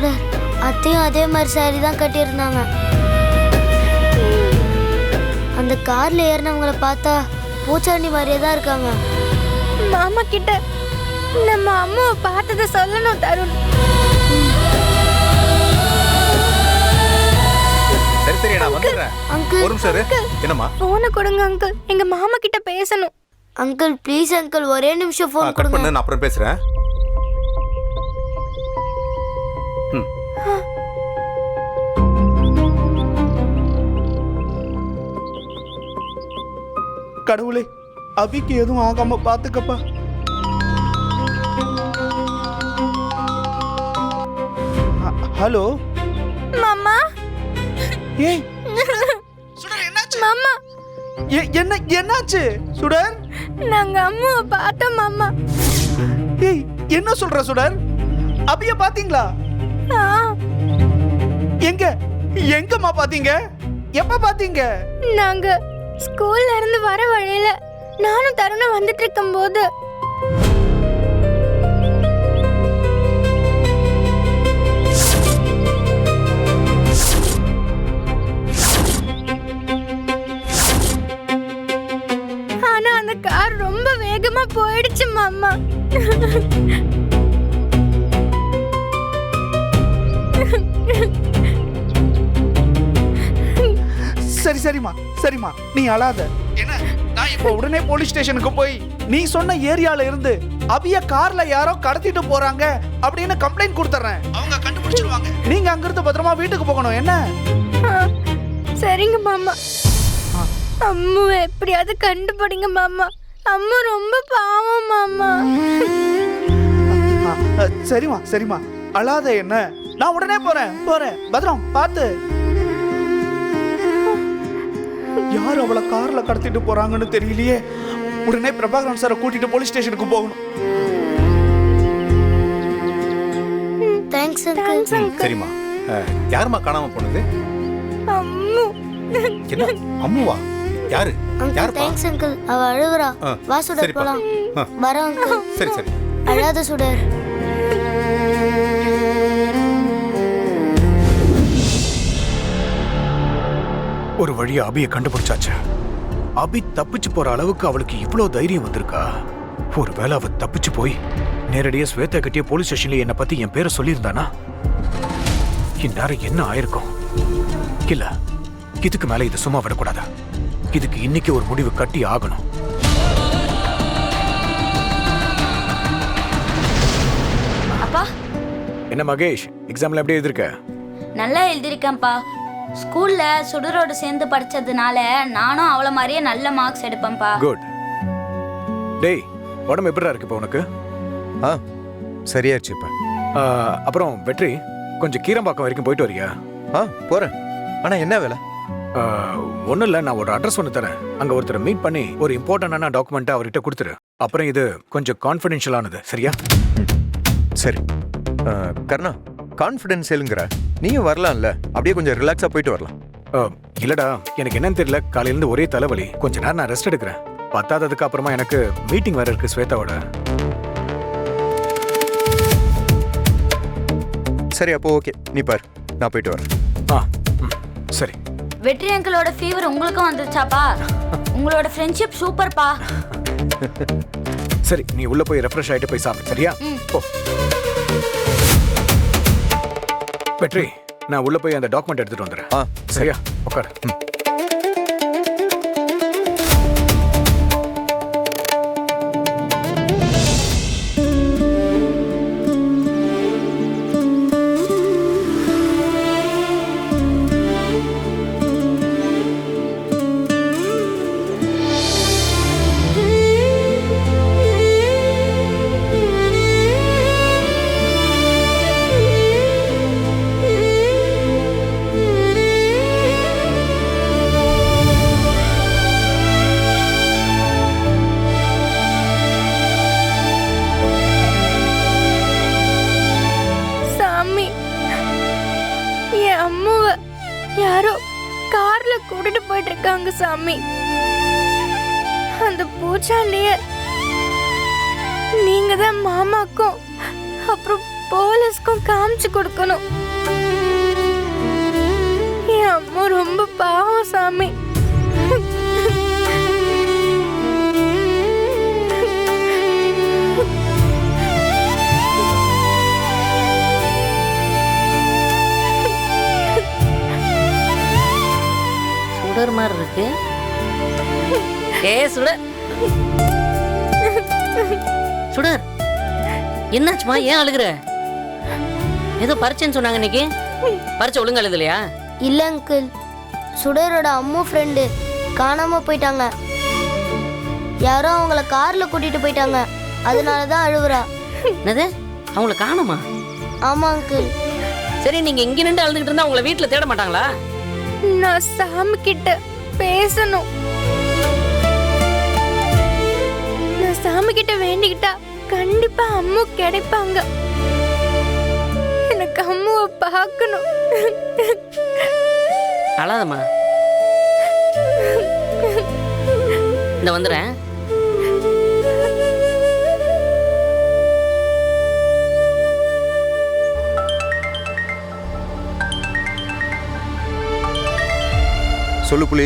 சுடர், அத்தையும் அதே மாதிரி சாரி தான் கட்டியிருந்தாங்க. அந்த கார்ல ஏறினவங்கள பார்த்தா பூச்சாண்டி மாதிரியே தான் இருக்காங்க. மாமா கிட்ட நம்ம அம்மாவை பார்த்ததை சொல்லணும் தருண். சரி சரி, நான் வந்துடுறேன். அங்கிள், ஒரு நிமிஷம் இரு. என்னம்மா? போனை கொடுங்க அங்கிள், எங்க மாமா கிட்ட பேசணும். அங்கிள் ப்ளீஸ் அங்கிள், ஒரே நிமிஷம் ஃபோன் கட் கொடுங்க. பண்ணு, நான் அப்புறம் பேசுறேன். கடவுளே, அபிக்கு எதுவும் ஆகாம பாத்துக்கப்பா. ஹலோ மாமா. ஏய் சுடர், என்னாச்சு மாமா? என்னாச்சு சுடர்? நாங்க அம்மாவை பார்த்தோம் மாமா. ஏய் என்ன சொல்ற சுடர்? அபிய பாத்தீங்களா? ஆ, எங்க எங்கம்மா பாத்தீங்க? எப்ப பாத்தீங்க? நாங்க ஸ்கூல்ல இருந்து வர வழியில நானும் தருணம் வந்துட்டு இருக்கும் போது. ஆனா அந்த கார் ரொம்ப வேகமா போயிடுச்சு மாமா. சரி சரிம்மா சரிம்மா, நீ அழாத. என்ன, நான் இப்போ உடனே போலீஸ் ஸ்டேஷனுக்கு போய் நீ சொன்ன ஏரியால இருந்து அபிய கார்ல யாரோ கடத்திட்டு போறாங்க அப்படின்னு கம்ப்ளைண்ட் கொடுத்துறேன். அவங்க கண்டுபிடிச்சிருவாங்க. நீங்க அங்க இருந்து பத்திரமா வீட்டுக்கு போகணும். என்ன? சரிங்க மாமா. அம்மாவை எப்படியாவது கண்டுபிடிங்க மாமா. அம்மா ரொம்ப பாவம் மாமா. சரிம்மா சரிம்மா, அழாத. என்ன, நான் உடனே போறேன் பத்திரம் பார்த்து. யார் அவளை கார்ல கடத்திட்டு போறாங்கன்னு தெரியலையே. உடனே பிரபாகரன் சாரை கூட்டிட்டு போலீஸ் ஸ்டேஷனுக்கு போகணும். Thanks uncle. சரிம்மா, யாரும்மா காணாம போனது? அம்மு. என்ன அம்முவா? யாரு? அங்கிள் யாருப்பா? தேங்க்ஸ் அங்கிள், அவ அழுகுறா. வா சுடர் சரிப்பா. போலாம். வரோம் அங்கிள். சரி சரி. அழாத சுடர். ஒரு வழியா அபியை கண்டுபிடிச்சாச்சு. அபி தப்பிச்சு போற அளவுக்கு அவளுக்கு இவ்வளவு தைரியம் வந்திருக்கா? ஒருவேளை அவ தப்பிச்சு போய் நேரடியா ஸ்வேதா கிட்டே போலீஸ் ஸ்டேஷன்ல என்னை பத்தி என் பேரை சொல்லியிருந்தானா இந்நேரம் என்ன ஆயிருக்கும்? இல்ல, இதுக்கு மேல இதை சும்மா விடக்கூடாது. இதுக்கு இன்னைக்கு ஒரு முடிவு கட்டி ஆகணும். அப்பா, என்ன மகேஷ், எக்ஸாம்ல எப்படி எழுதிருக்க? நல்லா எழுதிருக்கேன்ப்பா. ஸ்கூல்ல சுடரோடு சேர்ந்து படிச்சதுனால நானும் அவளை மாதிரியே நல்ல மார்க்ஸ் எடுப்பேன்ப்பா. குட். டேய், உடம்பு எப்படிடா இருக்கு இப்போ உனக்கு? சரியாச்சு இப்ப. அப்புறம் வெற்றி, கொஞ்சம் கீரம்பாக்கம் வரைக்கும் போயிட்டு வரியா? போறேன். ஆனா என்ன வேலை? ஒன்றும் இல்லை, நான் ஒரு அட்ரஸ் ஒன்று தரேன். அங்கே ஒருத்தரை மீட் பண்ணி ஒரு இம்பார்ட்டண்டான டாக்குமெண்ட்டை அவர்கிட்ட கொடுத்துரு. அப்புறம் இது கொஞ்சம் கான்ஃபிடென்ஷியலானது, சரியா? சரி. கர்ணா, கான்ஃபிடென்ஷியலுங்கிற நீயும் வரலாம்ல, அப்படியே கொஞ்சம் ரிலாக்ஸா போயிட்டு வரலாம். இல்லடா, எனக்கு என்னன்னு தெரியல, காலையிலேருந்து ஒரே தலைவலி. கொஞ்ச நேரம் நான் ரெஸ்ட் எடுக்கிறேன். பத்தாததுக்கு அப்புறமா எனக்கு மீட்டிங் வேற இருக்கு ஸ்வேதாவோட. சரி, அப்போ ஓகே, நீ பாரு, நான் போயிட்டு வரேன். சரி. வெற்றி அங்கிளோட ஃபீவர் உங்களுக்கும் வந்துருச்சாப்பா? உங்களோட ஃப்ரெண்ட்ஷிப் சூப்பர்ப்பா. சரி, நீ உள்ள போய் ரெஃப்ரெஷ் ஆயிட்டு போய் சாப்பிடு, சரியா? போ. வெற்றி, நான் உள்ள போய் அந்த டாக்குமெண்ட் எடுத்துட்டு வந்துடுறேன். சரியா? உட்காரு. யாரோ கார்ல கூட்டிட்டு போயிட்டு இருக்காங்க சாமி. அந்த பூச்சாண்டிய நீங்க தான் மாமாக்கும் அப்புறம் போலீஸ்க்கும் காமிச்சு கொடுக்கணும். என் அம்மா ரொம்ப பாவம் சாமி. சுடர் மாதிரி இருக்கு. சுடர் சுடர், என்னாச்சுமா? ஏன் அழுகுற? ஏதோ பரீட்சைன்னு சொன்னாங்க இன்னைக்கு. பரீட்சை ஒழுங்கா எழுதலையா? இல்ல அங்கிள், சுடரோட அம்மு ஃப்ரெண்டு காணாம போயிட்டாங்க. யாரோ அவங்கள கார்ல கூட்டிட்டு போயிட்டாங்க, அதனாலதான் அழுவுறா. என்னது, அவங்கள காணுமா? ஆமா அங்கிள். சரி, நீங்க இங்க நின்று அழுதுகிட்டு இருந்தா உங்களை வீட்டுல தேட மாட்டாங்களா? நான் சாமி கிட்ட பேசணும். நான் சாமி கிட்ட வேண்டிக்கிட்டா கண்டிப்பா அம்மு கிடைப்பாங்க. எனக்கு அம்முவை பார்க்கணும். அழாதம்மா, இந்த வந்துடுறேன். சொல்லு புலி.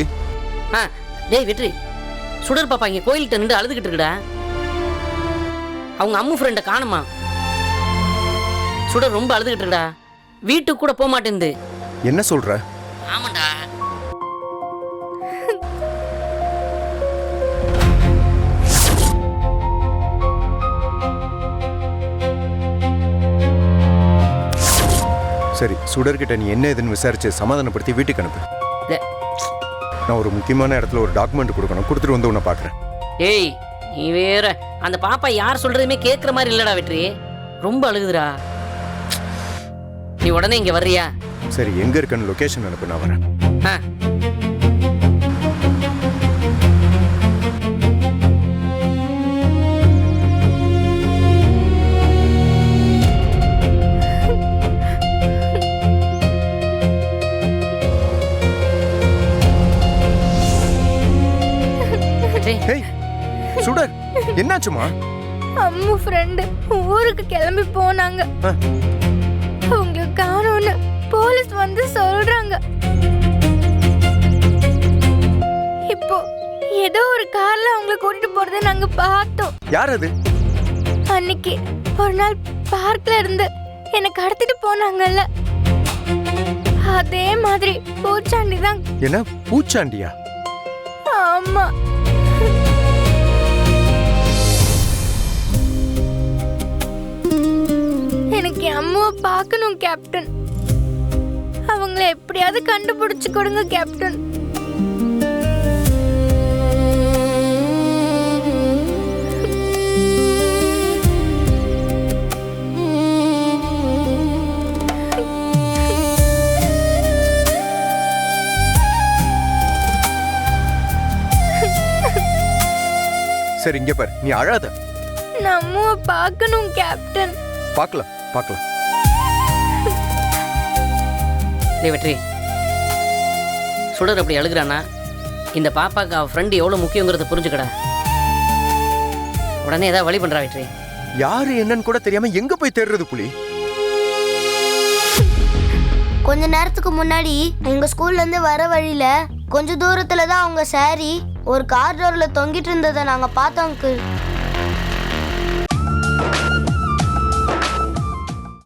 டேய் வெற்றி, சுடர் பாப்பா இங்க கோயில்கிட்ட நின்று அழுதுகிட்டு இருக்குடா. அவங்க அம்மு ஃப்ரெண்டை காணுமா? சுடர் ரொம்ப அழுதுகிட்டு இருக்குடா. வீட்டுக்கு கூட போக மாட்டேங்குது. என்ன சொல்ற? ஆமாண்டா. சரி, சுடர்கிட்ட நீ என்ன ஏதுன்னு விசாரிச்சு சமாதானப்படுத்தி வீட்டுக்கு அனுப்பு. நான் ஒரு முக்கியமான இடத்துல ஒரு டாக்குமெண்ட் கொடுக்கணும். கொடுத்துட்டு வந்து உன்னை பார்க்குறேன். ஏய், நீ வேற. அந்த பாப்பா யார் சொல்றதுமே கேட்குற மாதிரி இல்லடா வெற்றி. ரொம்ப அழுகுதுடா. நீ உடனே இங்க வர்றியா? சரி, எங்க இருக்குன்னு லொகேஷன் அனுப்பு, நான் வரேன். சுடர், என்னாச்சுமா? அம்மு ஃப்ரெண்டு ஊருக்கு கிளம்பி போனாங்க. அவங்களை காணோம்னு போலீஸ் வந்து சொல்றாங்க. இப்போ ஏதோ ஒரு கார்ல அவங்களை கூட்டிட்டு போறதை நாங்க பார்த்தோம். யார் அது? அன்னைக்கு ஒரு நாள் பார்க்ல இருந்து என்னை கடத்திட்டு போனாங்கல்ல, அதே மாதிரி பூச்சாண்டி தான். என்ன, பூச்சாண்டியா? ஆமா. எனக்கு அம்மாவை பார்க்கணும் கேப்டன். அவங்கள எப்படியாவது கண்டுபிடிச்சு கொடுங்க கேப்டன். சரி, இங்க பாரு, நீ அழாத. நான் அம்மாவை பார்க்கணும் கேப்டன். பார்க்கலாம் பார்க்கலாம். வெற்றி, சுடர் அப்படி அழுகிறானா, இந்த பாப்பாக்கு அவ ஃப்ரெண்டு எவ்வளவு முக்கியங்கிறத புரிஞ்சுக்கடா. உடனே ஏதாவது வழி பண்றா வெற்றி. யாரு என்னன்னு கூட தெரியாம எங்க போய் தேடுறது புலி? கொஞ்ச நேரத்துக்கு முன்னாடி எங்க ஸ்கூல்ல இருந்து வர வழியில கொஞ்ச தூரத்துல தான் அவங்க சாரி ஒரு கார் டோர்ல தொங்கிட்டு இருந்ததை நாங்க பார்த்தோம் அங்கிள்.